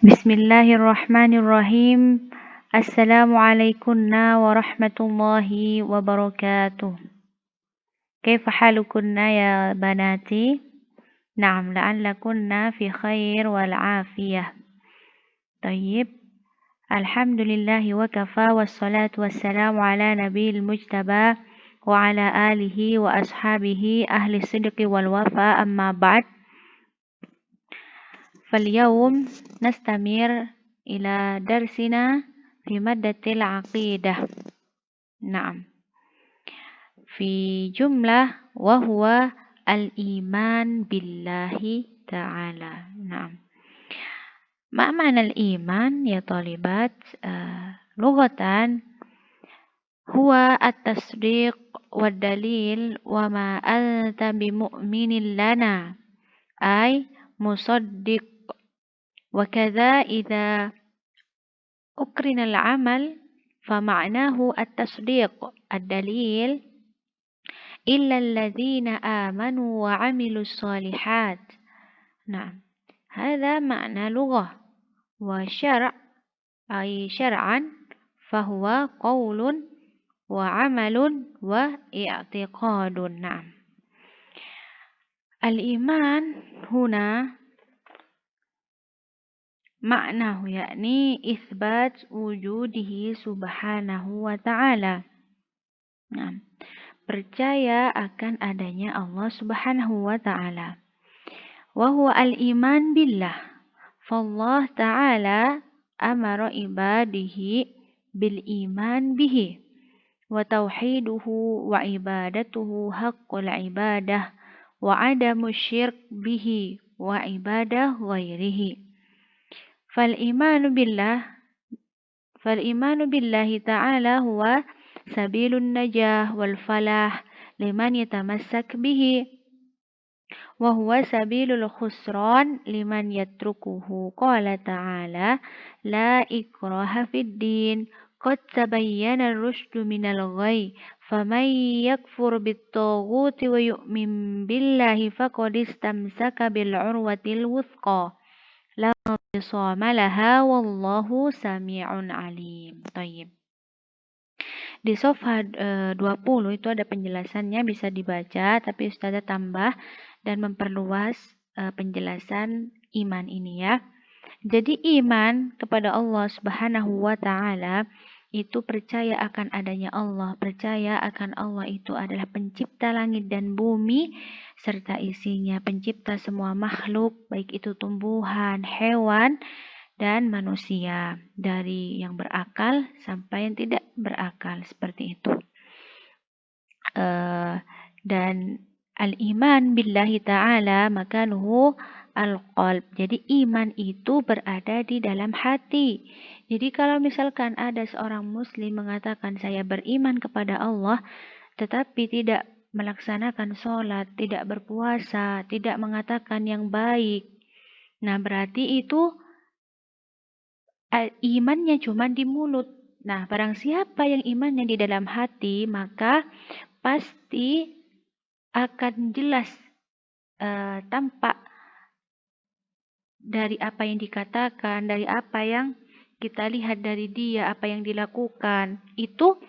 Bismillahirrahmanirrahim. Assalamualaikum warahmatullahi wabarakatuh. كيف حالكن يا بناتي؟ نعم لعلكن في خير والعافية. طيب. الحمد لله وكفى والصلاة والسلام على نبي المجتبى وعلى آله وأصحابه أهل الصدق والوفاء أما بعد. فاليوم نستمر إلى درسنا في مادة العقيدة. نعم. في جملة وهو الإيمان بالله تعالى. نعم. ما معنى الإيمان يا طالبات؟ لغة هو التصديق والدليل وما أنت بمؤمن لنا أي مصدق. وكذا إذا أقرن العمل فمعناه التصديق الدليل إلا الذين آمنوا وعملوا الصالحات. نعم. هذا معنى لغة. وشرع أي شرعا فهو قول وعمل واعتقاد. نعم. الإيمان هنا معناه yakni إثبات وجوده سبحانه وتعالى. Nah, percaya akan adanya Allah Subhanahu wa taala. Wa huwa al-iman billah. Fallah ta'ala amara ibadihi bil iman bihi wa tauhiduhu wa ibadatuhu haqqul ibadah wa adamu syirk bihi wa ibadah ghairihi. فالإيمان بالله تعالى هو سبيل النجاة والفلاح لمن يتمسك به وهو سبيل الخسران لمن يتركه. قال تعالى لا إكراه في الدين قد تبين الرشد من الغي فمن يكفر بالطاغوت ويؤمن بالله فقد استمسك بالعروة الوثقى لا انفصام لها والله سميع عليم. Tayyib. Di safha 20 itu ada penjelasannya, bisa dibaca, tapi Ustazah tambah dan memperluas penjelasan iman ini ya. Jadi iman kepada Allah Subhanahu wa taala itu percaya akan adanya Allah, percaya akan Allah itu adalah pencipta langit dan bumi serta isinya, pencipta semua makhluk, baik itu tumbuhan, hewan, dan manusia, dari yang berakal sampai yang tidak berakal, seperti itu. Dan al-iman billahi ta'ala makanuhu al-qalb. Jadi iman itu berada di dalam hati. Jadi kalau misalkan ada seorang muslim mengatakan saya beriman kepada Allah, tetapi tidak melaksanakan sholat, tidak berpuasa, tidak mengatakan yang baik, nah berarti itu imannya cuma di mulut. Nah, barang siapa yang imannya di dalam hati, maka pasti akan jelas tampak dari apa yang dikatakan, dari apa yang kita lihat dari dia, apa yang dilakukan, itu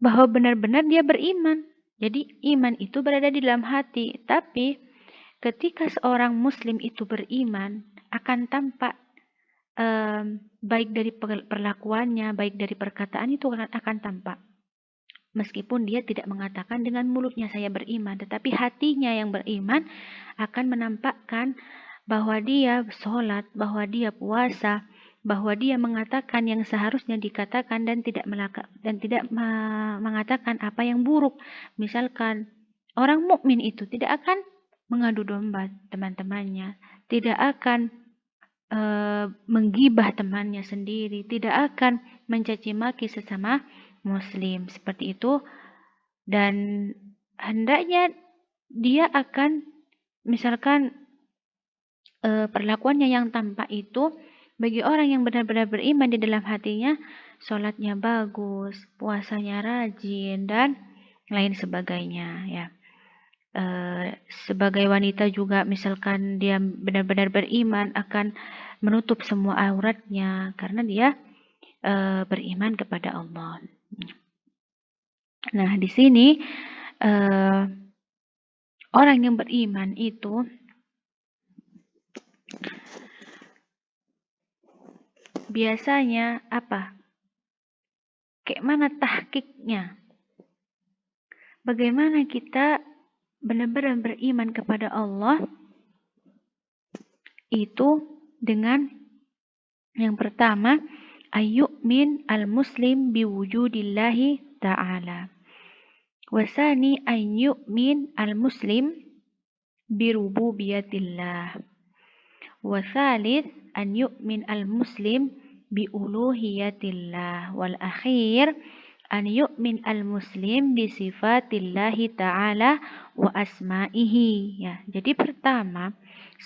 bahwa benar-benar dia beriman. Jadi iman itu berada di dalam hati. Tapi ketika seorang muslim itu beriman, akan tampak baik dari perlakuannya, baik dari perkataan itu akan tampak. Meskipun dia tidak mengatakan dengan mulutnya saya beriman, tetapi hatinya yang beriman akan menampakkan bahwa dia sholat, bahwa dia puasa, bahwa dia mengatakan yang seharusnya dikatakan dan tidak mengatakan apa yang buruk. Misalkan orang mukmin itu tidak akan mengadu domba teman-temannya, tidak akan menggibah temannya sendiri, tidak akan mencaci maki sesama muslim, seperti itu. Dan hendaknya dia akan misalkan perlakuannya yang tampak itu bagi orang yang benar-benar beriman di dalam hatinya, sholatnya bagus, puasanya rajin, dan lain sebagainya ya. Sebagai wanita juga misalkan dia benar-benar beriman akan menutup semua auratnya karena dia beriman kepada Allah. Nah, di sini orang yang beriman itu biasanya apa? Kayak mana tahqiqnya? Bagaimana kita benar-benar beriman kepada Allah itu dengan yang pertama, ayyu'min al-muslim biwujudillahi ta'ala. Wasani ayyu'min al-muslim birububiyatillah. Wasalith an yu'min al-muslim biuluhiyatillah. Wal akhir an yu'min al-muslim bisifatillahi ta'ala wa asma'ihi. Ya, jadi pertama,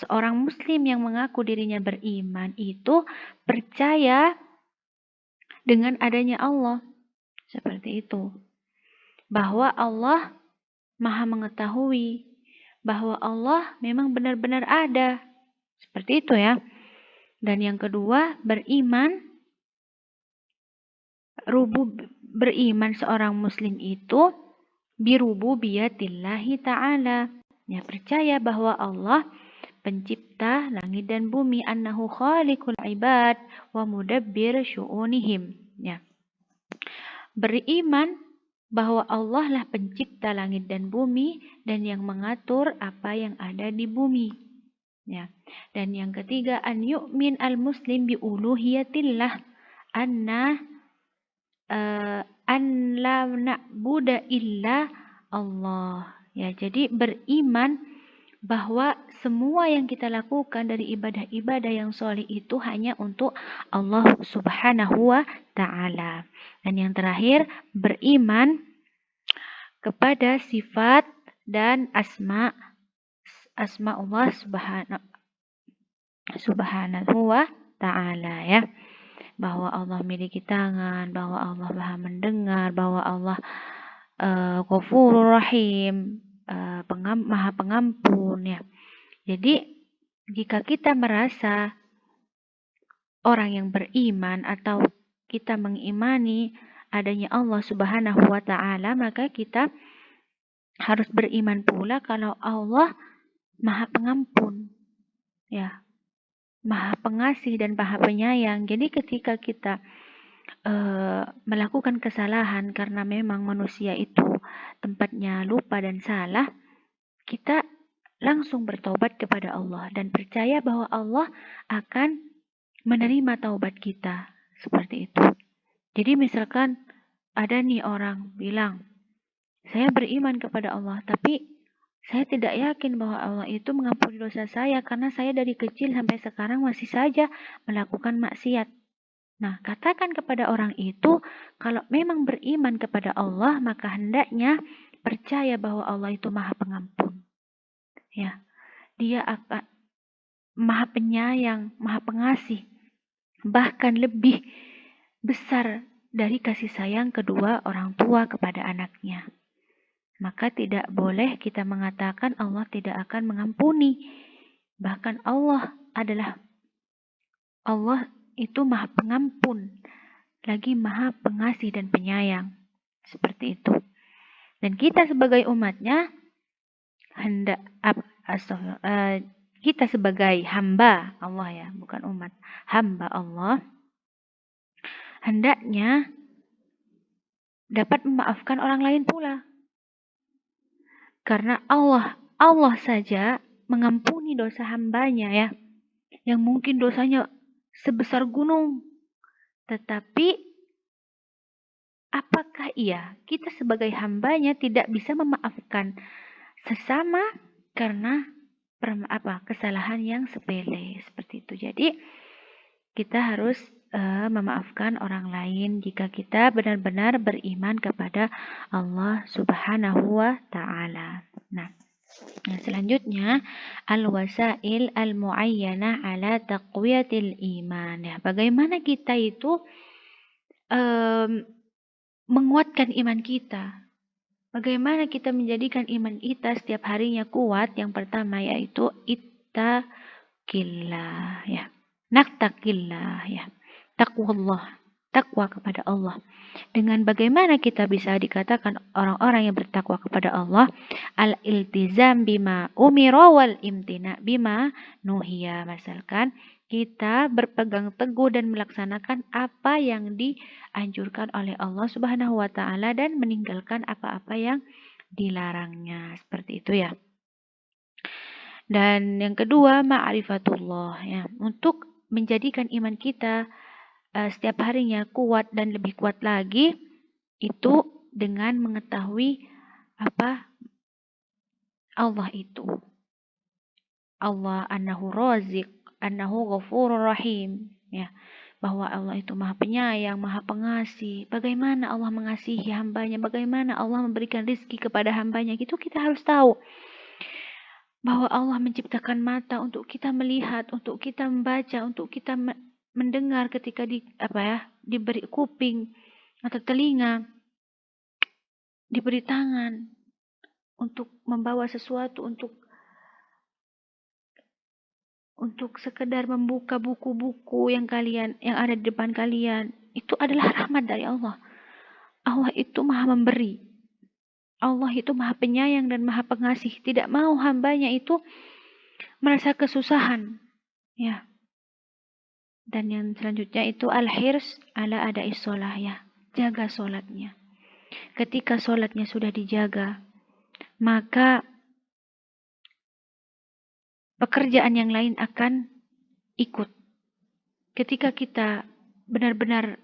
seorang muslim yang mengaku dirinya beriman itu percaya dengan adanya Allah. Seperti itu. Bahwa Allah Maha mengetahui, bahwa Allah memang benar-benar ada. Seperti itu ya. Dan yang kedua, beriman seorang muslim itu birububiyatillahi ta'ala. Ya, percaya bahwa Allah pencipta langit dan bumi, annahu khaliqul ibad wa mudabbir syu'unihim. Ya. Beriman bahwa Allah lah pencipta langit dan bumi dan yang mengatur apa yang ada di bumi. Ya. Dan yang ketiga, an yu'min al-muslim bi uluhiyatillah, an la na'budu illa Allah. Ya, jadi beriman bahwa semua yang kita lakukan dari ibadah-ibadah yang soleh itu hanya untuk Allah Subhanahu wa Ta'ala. Dan yang terakhir, beriman kepada sifat dan asma Allah Subhanahu wa Ta'ala ya. Bahwa Allah memiliki tangan, bahwa Allah Maha mendengar, bahwa Allah Ghafurur Rahim, Maha pengampun ya. Jadi jika kita merasa orang yang beriman atau kita mengimani adanya Allah Subhanahu wa Ta'ala, maka kita harus beriman pula kalau Allah Maha pengampun, ya, Maha pengasih dan Maha penyayang. Jadi ketika kita melakukan kesalahan karena memang manusia itu tempatnya lupa dan salah, kita langsung bertaubat kepada Allah dan percaya bahwa Allah akan menerima taubat kita. Seperti itu. Jadi misalkan ada nih orang bilang, saya beriman kepada Allah, tapi saya tidak yakin bahwa Allah itu mengampuni dosa saya karena saya dari kecil sampai sekarang masih saja melakukan maksiat. Nah, katakan kepada orang itu, kalau memang beriman kepada Allah, maka hendaknya percaya bahwa Allah itu Maha Pengampun. Ya, Dia akan Maha Penyayang, Maha Pengasih, bahkan lebih besar dari kasih sayang kedua orang tua kepada anaknya. Maka tidak boleh kita mengatakan Allah tidak akan mengampuni. Bahkan Allah itu Maha Pengampun, lagi Maha Pengasih dan Penyayang. Seperti itu. Dan kita sebagai umatnya kita sebagai hamba Allah ya, bukan umat, hamba Allah, hendaknya dapat memaafkan orang lain pula. Karena Allah saja mengampuni dosa hambanya ya, yang mungkin dosanya sebesar gunung. Tetapi apakah kita sebagai hambanya tidak bisa memaafkan sesama karena kesalahan yang sepele seperti itu. Jadi kita harus memaafkan orang lain jika kita benar-benar beriman kepada Allah Subhanahu wa Ta'ala. Nah, selanjutnya al-wasail al-muayyana ala taqwiyatil iman. Ya, bagaimana kita itu menguatkan iman kita? Bagaimana kita menjadikan iman kita setiap harinya kuat? Yang pertama yaitu ittaqillah ya. Nattaqillah, ya. Taqwallah, takwa kepada Allah. Dengan bagaimana kita bisa dikatakan orang-orang yang bertakwa kepada Allah? Al-iltizam bima umira wal imtina bima nuhiya. Misalkan kita berpegang teguh dan melaksanakan apa yang dianjurkan oleh Allah Subhanahu wa taala dan meninggalkan apa-apa yang dilarangnya. Seperti itu ya. Dan yang kedua, ma'rifatullah, ya. Untuk menjadikan iman kita setiap harinya kuat dan lebih kuat lagi, itu dengan mengetahui apa Allah itu. Allah annahu razik, annahu ghafurur rahim, ya. Bahwa Allah itu maha penyayang, maha pengasih. Bagaimana Allah mengasihi hambanya, bagaimana Allah memberikan rizki kepada hambanya, itu kita harus tahu. Bahwa Allah menciptakan mata untuk kita melihat, untuk kita membaca, untuk kita mendengar ketika diberi kuping atau telinga, diberi tangan untuk membawa sesuatu, untuk sekedar membuka buku-buku yang ada di depan kalian. Itu adalah rahmat dari Allah. Allah itu maha memberi. Allah itu maha penyayang dan maha pengasih. Tidak mau hambanya itu merasa kesusahan. Ya. Dan yang selanjutnya itu al-hirs ala ada'is sholah, ya. Jaga sholatnya. Ketika sholatnya sudah dijaga, maka pekerjaan yang lain akan ikut. Ketika kita benar-benar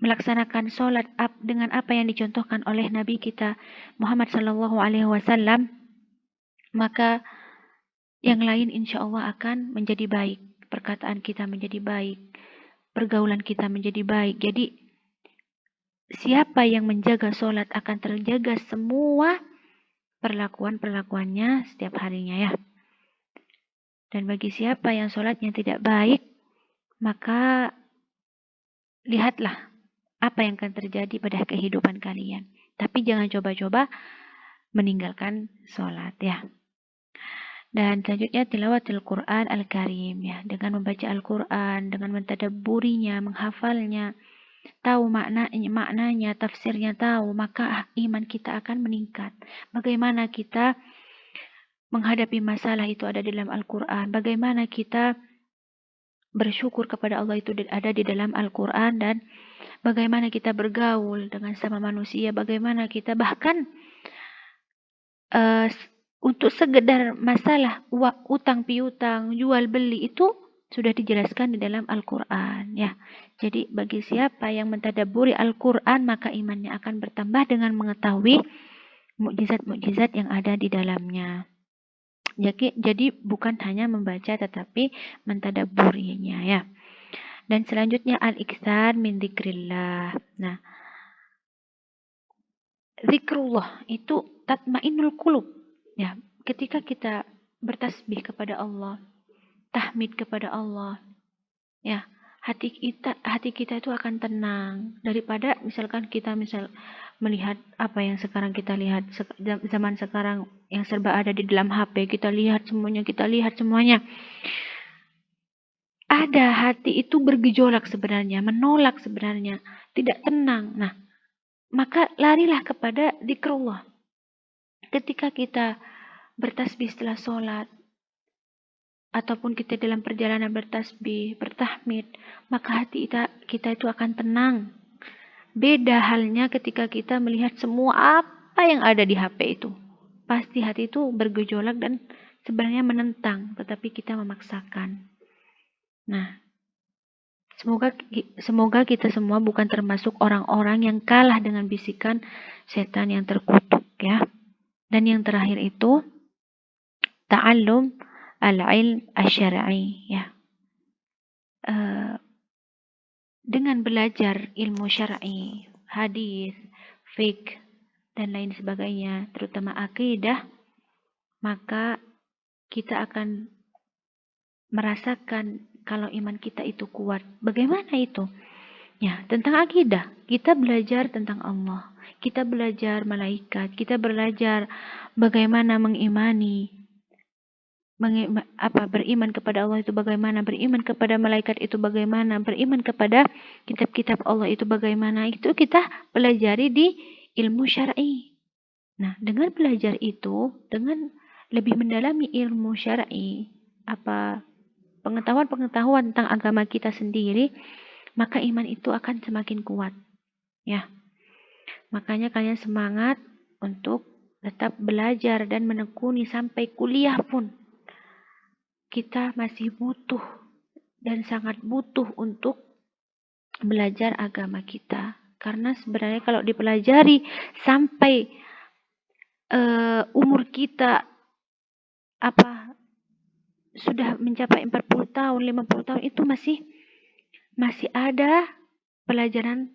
melaksanakan sholat dengan apa yang dicontohkan oleh Nabi kita Muhammad SAW, maka yang lain insya Allah akan menjadi baik. Perkataan kita menjadi baik, pergaulan kita menjadi baik. Jadi siapa yang menjaga sholat akan terjaga semua perlakuan-perlakuannya setiap harinya, ya. Dan bagi siapa yang sholatnya tidak baik, maka lihatlah apa yang akan terjadi pada kehidupan kalian. Tapi jangan coba-coba meninggalkan sholat, ya. Dan selanjutnya tilawatul Quran Al-Karim, ya. Dengan membaca Al-Quran, dengan mentadabburinya, menghafalnya, tahu maknanya, tafsirnya tahu, maka iman kita akan meningkat. Bagaimana kita menghadapi masalah itu ada dalam Al-Quran. Bagaimana kita bersyukur kepada Allah itu ada di dalam Al-Quran. Dan bagaimana kita bergaul dengan sama manusia. Bagaimana kita bahkan untuk sekedar masalah utang piutang, jual beli itu sudah dijelaskan di dalam Al-Quran, ya. Jadi bagi siapa yang mentadabburi Al-Quran, maka imannya akan bertambah dengan mengetahui mukjizat-mukjizat yang ada di dalamnya. Jadi bukan hanya membaca tetapi mentadabburinya, ya. Dan selanjutnya al-iktsar min dzikrillah. Nah, zikrullah itu tatmainnul qulub, ya. Ketika kita bertasbih kepada Allah, tahmid kepada Allah, ya, hati kita itu akan tenang daripada misalkan kita melihat apa yang sekarang kita lihat, zaman sekarang yang serba ada di dalam HP, kita lihat semuanya. Ada hati itu bergejolak sebenarnya, menolak sebenarnya, tidak tenang. Nah, maka larilah kepada zikrullah. Ketika kita bertasbih setelah sholat, ataupun kita dalam perjalanan bertasbih, bertahmid, maka hati kita itu akan tenang. Beda halnya ketika kita melihat semua apa yang ada di HP itu. Pasti hati itu bergejolak dan sebenarnya menentang, tetapi kita memaksakan. Nah, semoga kita semua bukan termasuk orang-orang yang kalah dengan bisikan setan yang terkutuk, ya. Dan yang terakhir itu ta'allum al-ilm asy-syar'i, ya. Dengan belajar ilmu syar'i, hadis, fiqh, dan lain sebagainya, terutama akidah, maka kita akan merasakan kalau iman kita itu kuat. Bagaimana itu? Ya, tentang akidah. Kita belajar tentang Allah. Kita belajar malaikat. Kita belajar bagaimana mengimani. beriman kepada Allah itu bagaimana, beriman kepada malaikat itu bagaimana, beriman kepada kitab-kitab Allah itu bagaimana, itu kita pelajari di ilmu syar'i. Nah, dengan belajar itu, dengan lebih mendalami ilmu syar'i, pengetahuan-pengetahuan tentang agama kita sendiri, maka iman itu akan semakin kuat. Ya. Makanya kalian semangat untuk tetap belajar dan menekuni sampai kuliah pun. Kita masih butuh dan sangat butuh untuk belajar agama kita. Karena sebenarnya kalau dipelajari sampai umur kita sudah mencapai 40 tahun, 50 tahun itu masih ada pelajaran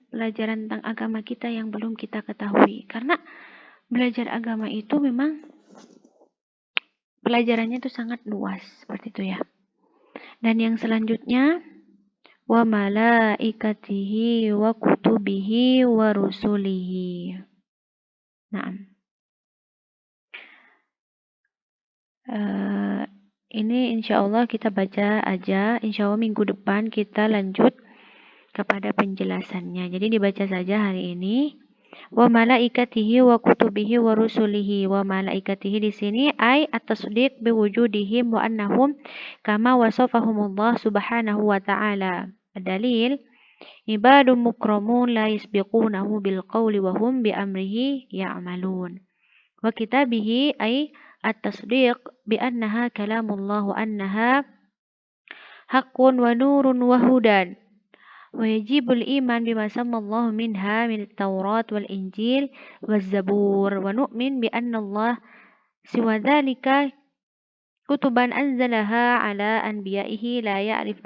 tentang agama kita yang belum kita ketahui. Karena belajar agama itu memang pelajarannya itu sangat luas, seperti itu ya. Dan yang selanjutnya, wa malaikatihi wa kutubihi wa rusulihi. Nah, ini insya Allah kita baca aja. Insya Allah minggu depan kita lanjut kepada penjelasannya. Jadi dibaca saja hari ini. Wa malaikatihi wa kutubihi wa rusulihi. Wa malaikatihi di sini ay at-tasdiq biwujudihim wa annahum kama wasafahumullah subhanahu wa ta'ala. Dalil ibadun mukramun la yasbiqunahu bil qawli wa hum bi amrihi ya'malun. Wa kitabihi ay at-tasdiq bi annaha kalamullah wa annaha haqqun wa nurun wa hudan. ويجب الإيمان بما سمى الله منها من التوراة والإنجيل والزبور ونؤمن بأن الله سوى ذلك كتبا أنزلها على أنبيائه لا يعرف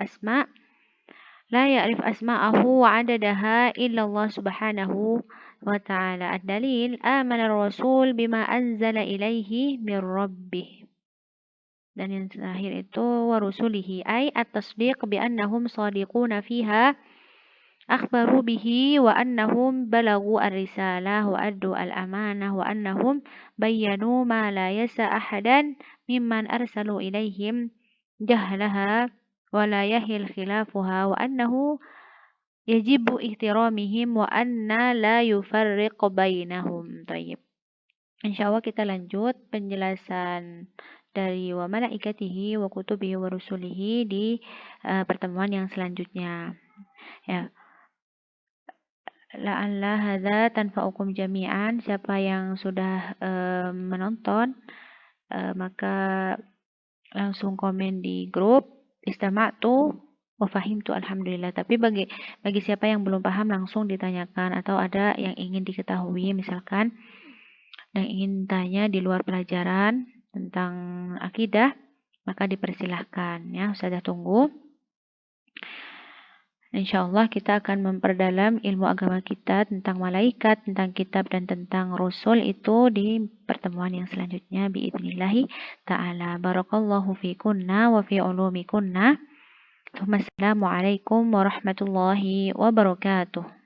أسماءه وعددها إلا الله سبحانه وتعالى. الدليل آمن الرسول بما أنزل إليه من ربه. Dan yang terakhir itu warusulihi ay at-tasdiq bi annahum sadiquna fiha akhbaru bihi wa annahum balagu ar-risalah wa addu al-amanah wa annahum bayyanu ma la yasa ahadan mimman arsalu ilaihim jahlaha wa la yahil khilafuha wa annahu yajibu ihtiramihim wa anna la yufarriq bainahum. Tayyib. Insyaallah kita lanjut penjelasan dari wa malaikatihi wa kutubihi wa rusulihi di pertemuan yang selanjutnya. Ya. La'alla hadza tanfa'ukum jami'an. Siapa yang sudah menonton maka langsung komen di grup istama'tu wa fahimtu alhamdulillah. Tapi bagi siapa yang belum paham langsung ditanyakan atau ada yang ingin diketahui misalkan dan ingin tanya di luar pelajaran tentang akidah, maka dipersilahkan ya. Ustazah tunggu. Insyaallah kita akan memperdalam ilmu agama kita tentang malaikat, tentang kitab dan tentang rasul itu di pertemuan yang selanjutnya biidznillah taala. Barakallahu fikunna wa fi ulumikunna. Assalamualaikum warahmatullahi wabarakatuh.